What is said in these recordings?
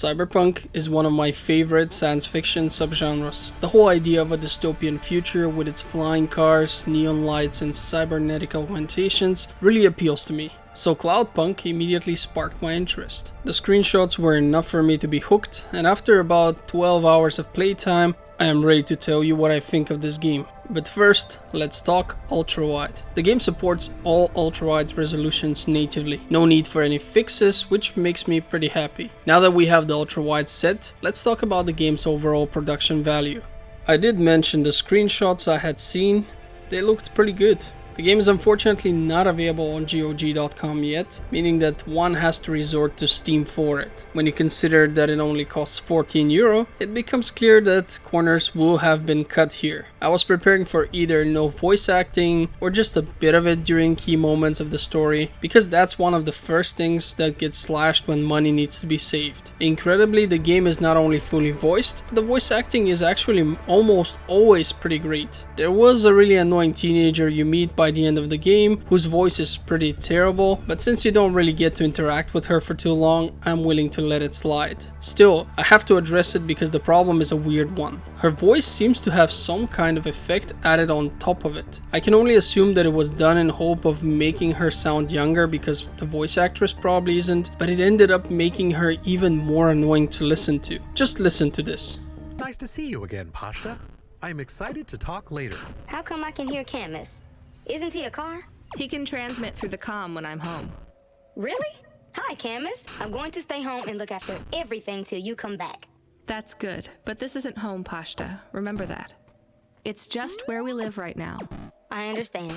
Cyberpunk is one of my favorite science fiction subgenres. The whole idea of a dystopian future with its flying cars, neon lights and cybernetic augmentations really appeals to me. So Cloudpunk immediately sparked my interest. The screenshots were enough for me to be hooked, and after about 12 hours of playtime, I am ready to tell you what I think of this game. But first, let's talk Ultrawide. The game supports all ultrawide resolutions natively. No need for any fixes, which makes me pretty happy. Now that we have the ultrawide set, let's talk about the game's overall production value. I did mention the screenshots I had seen. They looked pretty good. The game is unfortunately not available on GOG.com yet, meaning that one has to resort to Steam for it. When you consider that it only costs €14, it becomes clear that corners will have been cut here. I was preparing for either no voice acting or just a bit of it during key moments of the story, because that's one of the first things that gets slashed when money needs to be saved. Incredibly, the game is not only fully voiced, but the voice acting is actually almost always pretty great. There was a really annoying teenager you meet by the end of the game, whose voice is pretty terrible, but since you don't really get to interact with her for too long, I'm willing to let it slide. Still, I have to address it because the problem is a weird one. Her voice seems to have some kind of effect added on top of it. I can only assume that it was done in hope of making her sound younger, because the voice actress probably isn't, but it ended up making her even more annoying to listen to. Just listen to this. Nice to see you again, Pashta. I'm excited to talk later. How come I can hear Camus? Isn't he a car? He can transmit through the comm when I'm home. Really? Hi, Camus. I'm going to stay home and look after everything till you come back. That's good, but this isn't home, Pashta. Remember that. It's just where we live right now. I understand.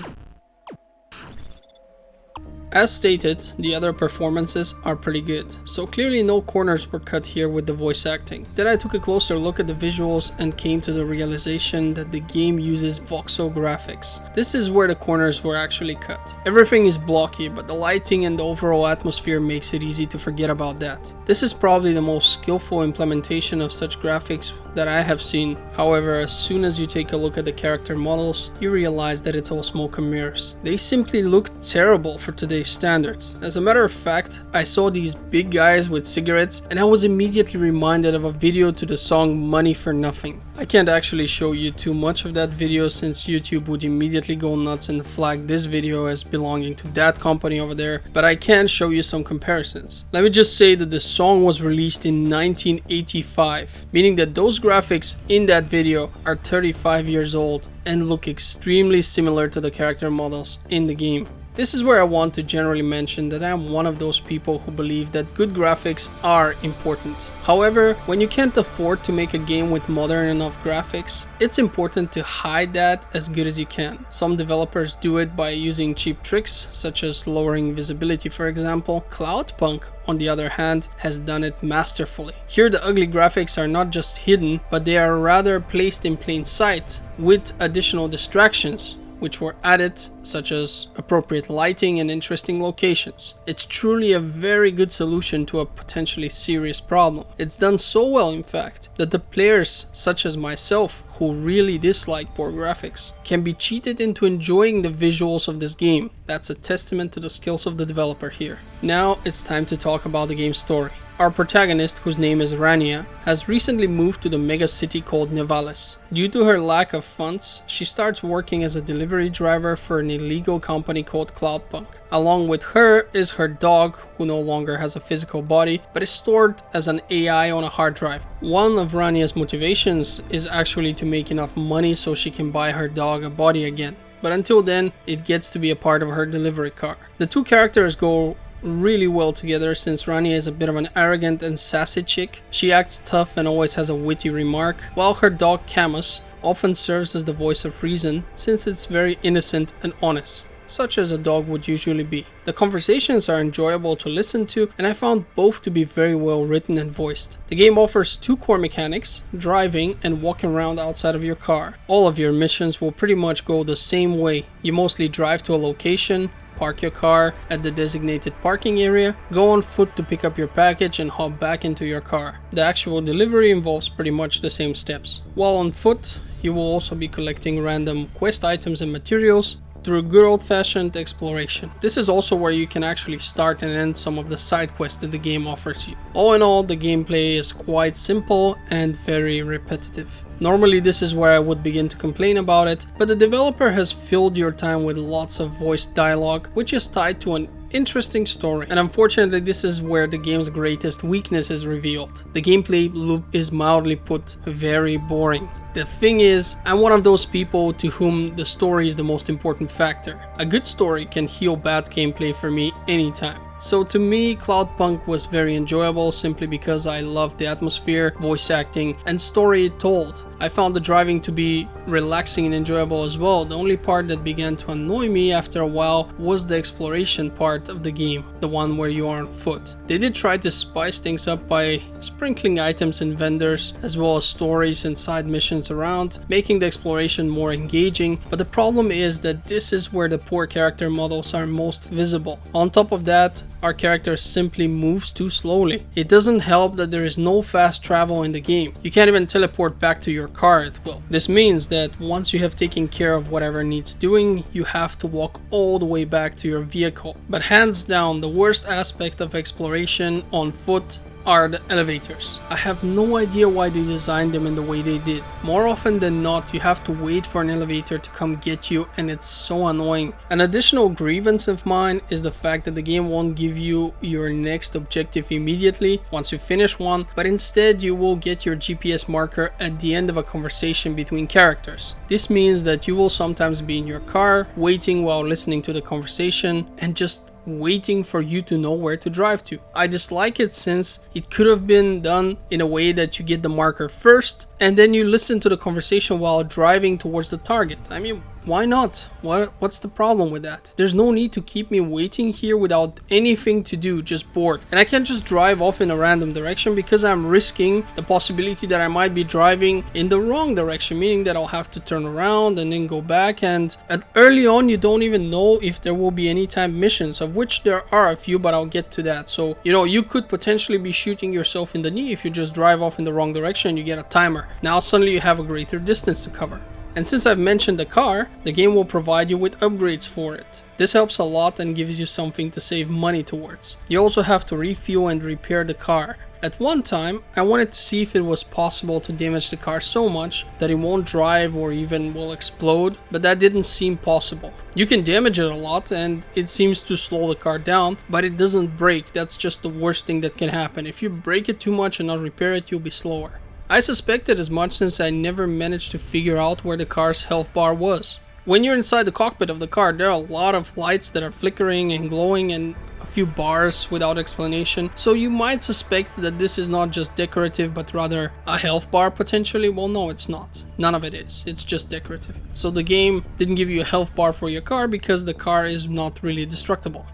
As stated, the other performances are pretty good, so clearly no corners were cut here with the voice acting. Then I took a closer look at the visuals and came to the realization that the game uses Voxel Graphics. This is where the corners were actually cut. Everything is blocky, but the lighting and the overall atmosphere makes it easy to forget about that. This is probably the most skillful implementation of such graphics that I have seen. However, as soon as you take a look at the character models, you realize that it's all smoke and mirrors. They simply look terrible for today's standards. As a matter of fact, I saw these big guys with cigarettes and I was immediately reminded of a video to the song Money for Nothing. I can't actually show you too much of that video since YouTube would immediately go nuts and flag this video as belonging to that company over there, but I can show you some comparisons. Let me just say that the song was released in 1985, meaning that those graphics in that video are 35 years old and look extremely similar to the character models in the game. This is where I want to generally mention that I am one of those people who believe that good graphics are important. However, when you can't afford to make a game with modern enough graphics, it's important to hide that as good as you can. Some developers do it by using cheap tricks, such as lowering visibility for example. Cloudpunk, on the other hand, has done it masterfully. Here the ugly graphics are not just hidden, but they are rather placed in plain sight with additional distractions, which were added, such as appropriate lighting and interesting locations. It's truly a very good solution to a potentially serious problem. It's done so well, in fact, that the players, such as myself, who really dislike poor graphics, can be cheated into enjoying the visuals of this game. That's a testament to the skills of the developer here. Now it's time to talk about the game's story. Our protagonist, whose name is Rania, has recently moved to the mega city called Nevales. Due to her lack of funds, she starts working as a delivery driver for an illegal company called Cloudpunk. Along with her is her dog, who no longer has a physical body, but is stored as an AI on a hard drive. One of Rania's motivations is actually to make enough money so she can buy her dog a body again. But until then, it gets to be a part of her delivery car. The two characters go really well together since Rania is a bit of an arrogant and sassy chick. She acts tough and always has a witty remark, while her dog Camus often serves as the voice of reason since it's very innocent and honest, such as a dog would usually be. The conversations are enjoyable to listen to, and I found both to be very well written and voiced. The game offers two core mechanics, driving and walking around outside of your car. All of your missions will pretty much go the same way. You mostly drive to a location, park your car at the designated parking area, go on foot to pick up your package and hop back into your car. The actual delivery involves pretty much the same steps. While on foot, you will also be collecting random quest items and materials, through good old-fashioned exploration. This is also where you can actually start and end some of the side quests that the game offers you. All in all, the gameplay is quite simple and very repetitive. Normally this is where I would begin to complain about it, but the developer has filled your time with lots of voice dialogue, which is tied to an interesting story, and unfortunately this is where the game's greatest weakness is revealed. The gameplay loop is mildly put very boring. The thing is, I'm one of those people to whom the story is the most important factor. A good story can heal bad gameplay for me anytime. So to me, Cloudpunk was very enjoyable simply because I loved the atmosphere, voice acting, and story it told. I found the driving to be relaxing and enjoyable as well. The only part that began to annoy me after a while was the exploration part of the game, the one where you are on foot. They did try to spice things up by sprinkling items and vendors, as well as stories and side missions around, making the exploration more engaging, but the problem is that this is where the poor character models are most visible. On top of that, our character simply moves too slowly. It doesn't help that there is no fast travel in the game. You can't even teleport back to your car at will. This means that once you have taken care of whatever needs doing, you have to walk all the way back to your vehicle. But hands down, the worst aspect of exploration on foot are the elevators. I have no idea why they designed them in the way they did. More often than not, you have to wait for an elevator to come get you, and it's so annoying. An additional grievance of mine is the fact that the game won't give you your next objective immediately once you finish one, but instead you will get your GPS marker at the end of a conversation between characters. This means that you will sometimes be in your car, waiting while listening to the conversation, and just waiting for you to know where to drive to. I dislike it since it could have been done in a way that you get the marker first and then you listen to the conversation while driving towards the target. I mean, why not? What's the problem with that? There's no need to keep me waiting here without anything to do, just bored. And I can't just drive off in a random direction because I'm risking the possibility that I might be driving in the wrong direction, meaning that I'll have to turn around and then go back. And early on, you don't even know if there will be any timed missions, of which there are a few, but I'll get to that. So, you could potentially be shooting yourself in the knee if you just drive off in the wrong direction and you get a timer. Now suddenly you have a greater distance to cover. And since I've mentioned the car, the game will provide you with upgrades for it. This helps a lot and gives you something to save money towards. You also have to refuel and repair the car. At one time, I wanted to see if it was possible to damage the car so much that it won't drive or even will explode, but that didn't seem possible. You can damage it a lot and it seems to slow the car down, but it doesn't break. That's just the worst thing that can happen. If you break it too much and not repair it, you'll be slower. I suspected as much since I never managed to figure out where the car's health bar was. When you're inside the cockpit of the car, there are a lot of lights that are flickering and glowing and a few bars without explanation, so you might suspect that this is not just decorative but rather a health bar potentially. Well, no, it's not. None of it is. It's just decorative. So the game didn't give you a health bar for your car because the car is not really destructible.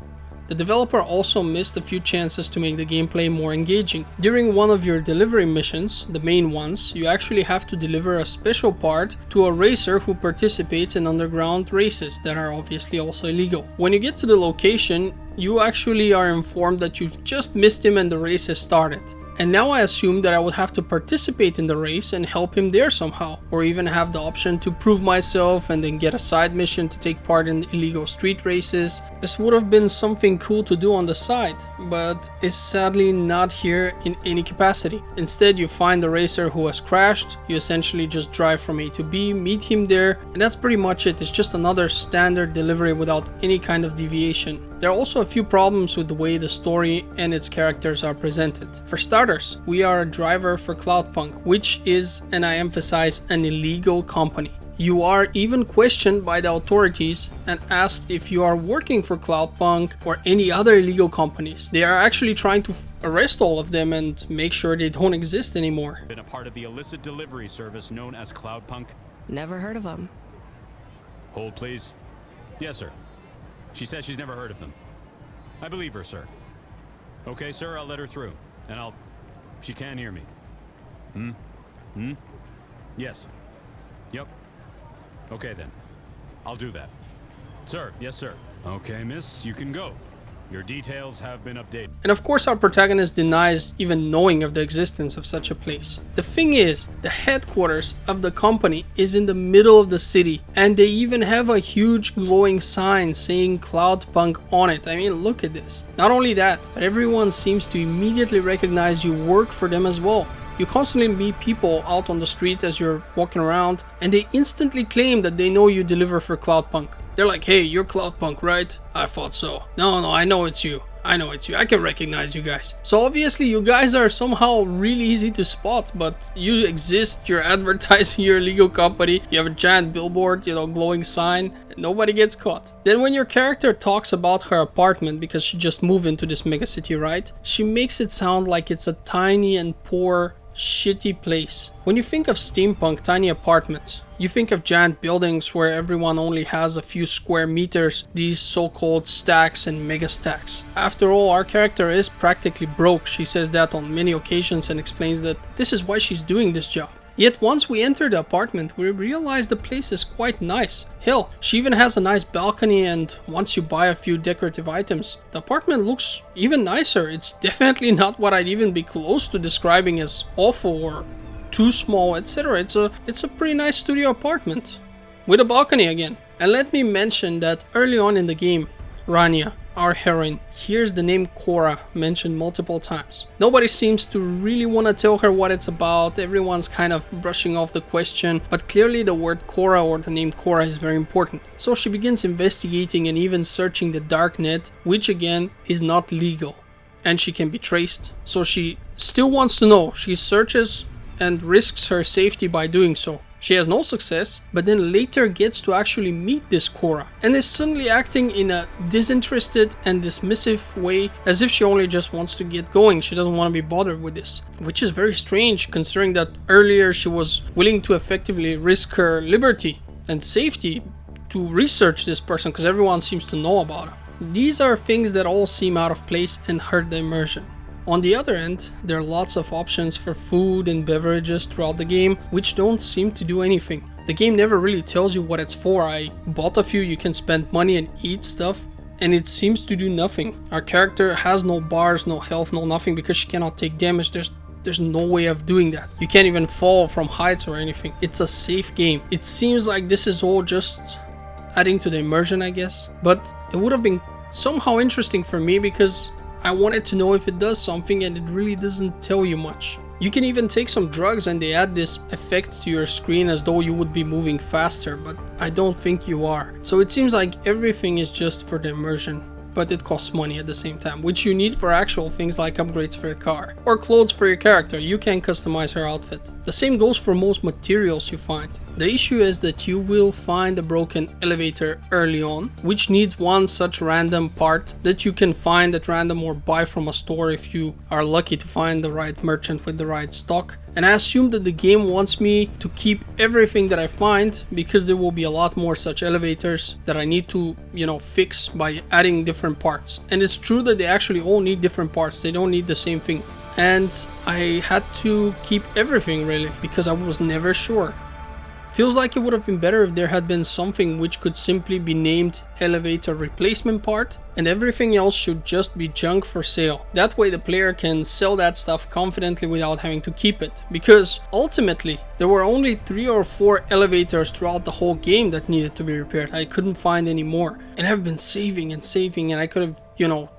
The developer also missed a few chances to make the gameplay more engaging. During one of your delivery missions, the main ones, you actually have to deliver a special part to a racer who participates in underground races that are obviously also illegal. When you get to the location, you actually are informed that you just missed him and the race has started. And now I assumed that I would have to participate in the race and help him there somehow, or even have the option to prove myself and then get a side mission to take part in illegal street races. This would have been something cool to do on the side, but is sadly not here in any capacity. Instead, you find the racer who has crashed, you essentially just drive from A to B, meet him there, and that's pretty much it. It's just another standard delivery without any kind of deviation. There are also a few problems with the way the story and its characters are presented. For starters, we are a driver for Cloudpunk, which is, and I emphasize, an illegal company. You are even questioned by the authorities and asked if you are working for Cloudpunk or any other illegal companies. They are actually trying to arrest all of them and make sure they don't exist anymore. Been a part of the illicit delivery service known as Cloudpunk? Never heard of them. Hold, please. Yes, sir. She says she's never heard of them. I believe her, sir. Okay, sir, I'll let her through. And she can hear me. Yes. Yep. Okay, then. I'll do that. Sir, yes, sir. Okay, miss, you can go. Your details have been updated. And of course our protagonist denies even knowing of the existence of such a place. The thing is, the headquarters of the company is in the middle of the city, and they even have a huge glowing sign saying Cloudpunk on it. I mean, look at this. Not only that, but everyone seems to immediately recognize you work for them as well. You constantly meet people out on the street as you're walking around, and they instantly claim that they know you deliver for Cloudpunk. They're like, hey, you're Cloudpunk, right? I thought so. No, I know it's you. I can recognize you guys. So obviously you guys are somehow really easy to spot, but you exist, you're advertising your legal company, you have a giant billboard, glowing sign, and nobody gets caught. Then when your character talks about her apartment, because she just moved into this megacity, right? She makes it sound like it's a tiny and poor, shitty place. When you think of steampunk tiny apartments, you think of giant buildings where everyone only has a few square meters, these so-called stacks and mega stacks. After all, our character is practically broke. She says that on many occasions and explains that this is why she's doing this job. Yet once we enter the apartment, we realize the place is quite nice. Hell, she even has a nice balcony, and once you buy a few decorative items, the apartment looks even nicer. It's definitely not what I'd even be close to describing as awful or too small, etc. It's a pretty nice studio apartment with a balcony again. And let me mention that early on in the game, Rania, our heroine, hears the name Cora mentioned multiple times. Nobody seems to really want to tell her what it's about. Everyone's kind of brushing off the question, but clearly the word Cora or the name Cora is very important. So she begins investigating and even searching the darknet, which again is not legal, and she can be traced. So she still wants to know. She searches and risks her safety by doing so. She has no success, but then later gets to actually meet this Cora and is suddenly acting in a disinterested and dismissive way, as if she only just wants to get going. She doesn't want to be bothered with this, which is very strange considering that earlier she was willing to effectively risk her liberty and safety to research this person because everyone seems to know about her. These are things that all seem out of place and hurt the immersion. On the other end, there are lots of options for food and beverages throughout the game, which don't seem to do anything. The game never really tells you what it's for. I bought a few, you can spend money and eat stuff, and it seems to do nothing. Our character has no bars, no health, no nothing, because she cannot take damage. There's no way of doing that. You can't even fall from heights or anything. It's a safe game. It seems like this is all just adding to the immersion, I guess, but it would have been somehow interesting for me because I wanted to know if it does something, and it really doesn't tell you much. You can even take some drugs and they add this effect to your screen as though you would be moving faster, but I don't think you are. So it seems like everything is just for the immersion, but it costs money at the same time, which you need for actual things like upgrades for your car or clothes for your character. You can customize her outfit. The same goes for most materials you find. The issue is that you will find a broken elevator early on, which needs one such random part that you can find at random or buy from a store if you are lucky to find the right merchant with the right stock. And I assume that the game wants me to keep everything that I find, because there will be a lot more such elevators that I need to, fix by adding different parts. And it's true that they actually all need different parts. They don't need the same thing. And I had to keep everything really, because I was never sure. Feels like it would have been better if there had been something which could simply be named elevator replacement part, and everything else should just be junk for sale. That way the player can sell that stuff confidently without having to keep it. Because ultimately, there were only 3 or 4 elevators throughout the whole game that needed to be repaired. I couldn't find any more. And I've been saving and saving, and I could have,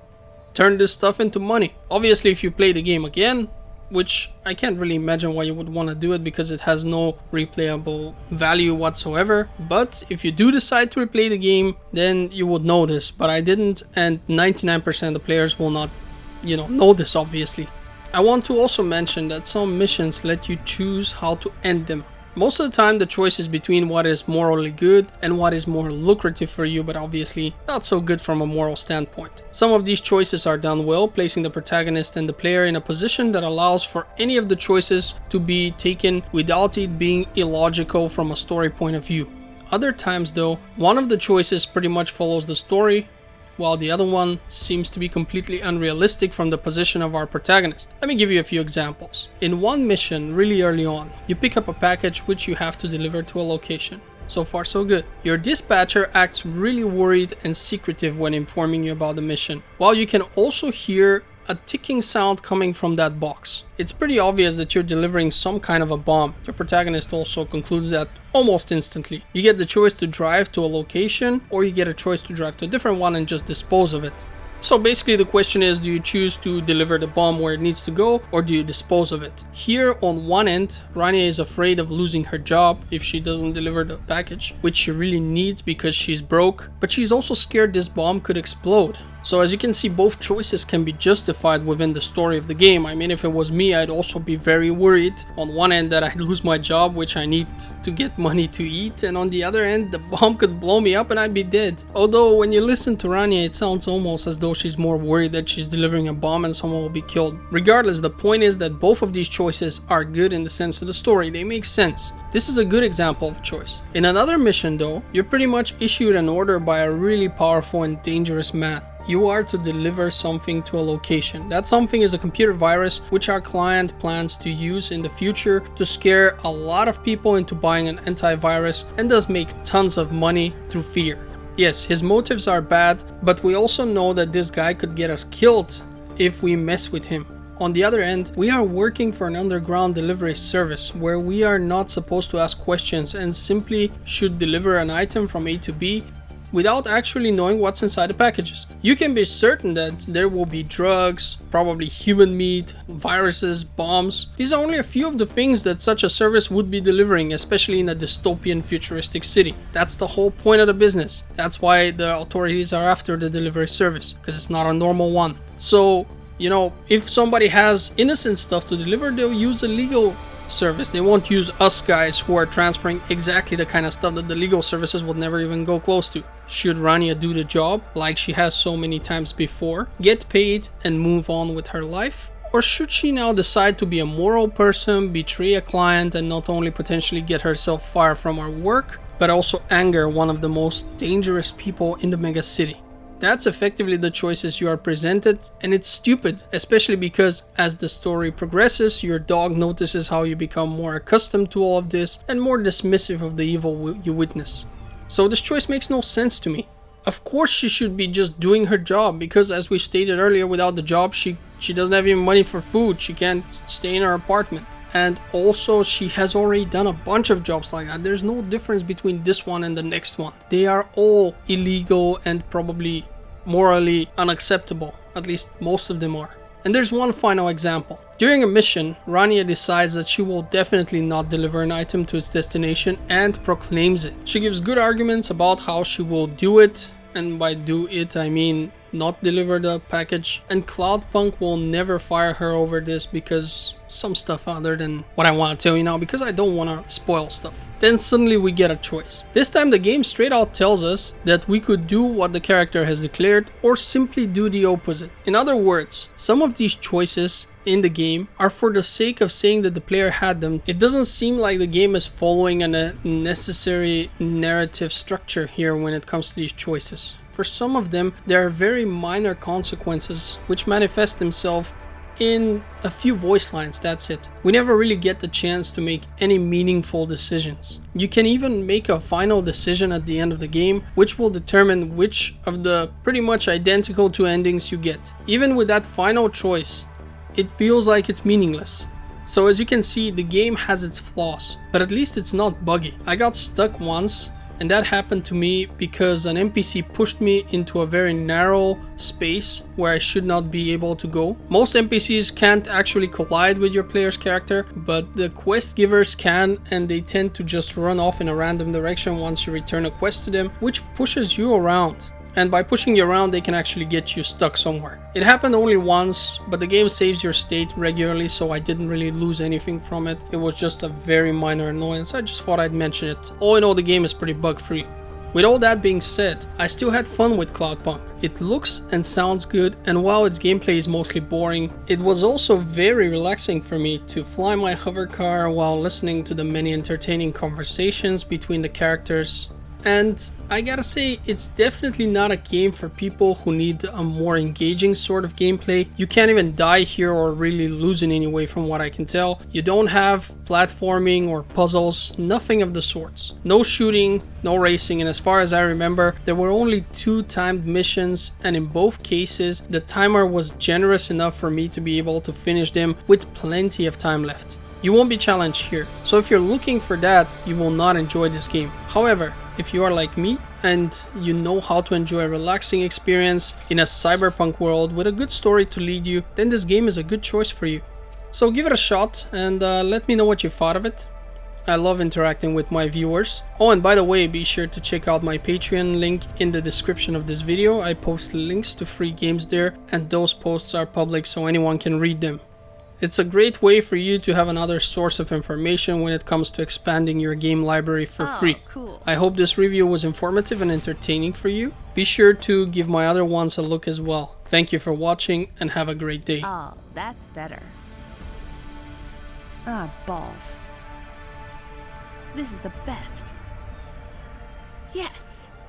turned this stuff into money. Obviously, if you play the game again, which I can't really imagine why you would want to do it because it has no replayable value whatsoever. But if you do decide to replay the game, then you would know this, but I didn't, and 99% of the players will not, know this obviously. I want to also mention that some missions let you choose how to end them. Most of the time the choice is between what is morally good and what is more lucrative for you, but obviously not so good from a moral standpoint. Some of these choices are done well, placing the protagonist and the player in a position that allows for any of the choices to be taken without it being illogical from a story point of view. Other times though, one of the choices pretty much follows the story, while the other one seems to be completely unrealistic from the position of our protagonist. Let me give you a few examples. In one mission, really early on, you pick up a package which you have to deliver to a location. So far so good. Your dispatcher acts really worried and secretive when informing you about the mission, while you can also hear a ticking sound coming from that box. It's pretty obvious that you're delivering some kind of a bomb. Your protagonist also concludes that almost instantly. You get the choice to drive to a location, or you get a choice to drive to a different one and just dispose of it. So basically the question is, do you choose to deliver the bomb where it needs to go, or do you dispose of it? Here on one end, Rania is afraid of losing her job if she doesn't deliver the package, which she really needs because she's broke, but she's also scared this bomb could explode. So as you can see, both choices can be justified within the story of the game. I mean, if it was me, I'd also be very worried. On one end that I'd lose my job, which I need to get money to eat, and on the other end, the bomb could blow me up and I'd be dead. Although when you listen to Rania, it sounds almost as though she's more worried that she's delivering a bomb and someone will be killed. Regardless, the point is that both of these choices are good in the sense of the story. They make sense. This is a good example of choice. In another mission though, you're pretty much issued an order by a really powerful and dangerous man. You are to deliver something to a location. That something is a computer virus which our client plans to use in the future to scare a lot of people into buying an antivirus and thus make tons of money through fear. Yes, his motives are bad, but we also know that this guy could get us killed if we mess with him. On the other end, we are working for an underground delivery service where we are not supposed to ask questions and simply should deliver an item from A to B without actually knowing what's inside the packages. You can be certain that there will be drugs, probably human meat, viruses, bombs. These are only a few of the things that such a service would be delivering, especially in a dystopian futuristic city. That's the whole point of the business. That's why the authorities are after the delivery service, because it's not a normal one. So, you know, if somebody has innocent stuff to deliver, they'll use a legal service. They won't use us guys who are transferring exactly the kind of stuff that the legal services would never even go close to. Should Rania do the job like she has so many times before, get paid and move on with her life? Or should she now decide to be a moral person, betray a client, and not only potentially get herself fired from her work, but also anger one of the most dangerous people in the mega city? That's effectively the choices you are presented, and it's stupid, especially because as the story progresses, your dog notices how you become more accustomed to all of this and more dismissive of the evil you witness. So this choice makes no sense to me. Of course she should be just doing her job, because as we stated earlier, without the job she doesn't have even money for food, she can't stay in her apartment. And also she has already done a bunch of jobs like that. There's no difference between this one and the next one. They are all illegal and probably morally unacceptable. At least most of them are. And there's one final example. During a mission, Rania decides that she will definitely not deliver an item to its destination and proclaims it. She gives good arguments about how she will do it, and by do it I mean not deliver the package, and Cloudpunk will never fire her over this because some stuff other than what I want to tell you now, because I don't want to spoil stuff. Then suddenly we get a choice. This time the game straight out tells us that we could do what the character has declared or simply do the opposite. In other words, some of these choices in the game are for the sake of saying that the player had them. It doesn't seem like the game is following a necessary narrative structure here when it comes to these choices. For some of them, there are very minor consequences which manifest themselves in a few voice lines, that's it. We never really get the chance to make any meaningful decisions. You can even make a final decision at the end of the game, which will determine which of the pretty much identical two endings you get. Even with that final choice, it feels like it's meaningless. So as you can see, the game has its flaws, but at least it's not buggy. I got stuck once, and that happened to me because an NPC pushed me into a very narrow space where I should not be able to go. Most NPCs can't actually collide with your player's character, but the quest givers can, and they tend to just run off in a random direction once you return a quest to them, which pushes you around. And by pushing you around, they can actually get you stuck somewhere. It happened only once, but the game saves your state regularly, so I didn't really lose anything from it. It was just a very minor annoyance. I just thought I'd mention it. All in all, the game is pretty bug-free. With all that being said, I still had fun with Cloudpunk. It looks and sounds good, and while its gameplay is mostly boring, it was also very relaxing for me to fly my hover car while listening to the many entertaining conversations between the characters. And I gotta say, it's definitely not a game for people who need a more engaging sort of gameplay. You can't even die here or really lose in any way from what I can tell. You don't have platforming or puzzles, nothing of the sorts. No shooting, no racing, and as far as I remember, there were only 2 timed missions, and in both cases, the timer was generous enough for me to be able to finish them with plenty of time left. You won't be challenged here, so if you're looking for that, you will not enjoy this game. However, if you are like me and you know how to enjoy a relaxing experience in a cyberpunk world with a good story to lead you, then this game is a good choice for you. So give it a shot and let me know what you thought of it. I love interacting with my viewers. Oh, and by the way, be sure to check out my Patreon link in the description of this video. I post links to free games there, and those posts are public so anyone can read them. It's a great way for you to have another source of information when it comes to expanding your game library for free. Cool. I hope this review was informative and entertaining for you. Be sure to give my other ones a look as well. Thank you for watching and have a great day. Oh, that's better. Ah, balls. This is the best. Yes.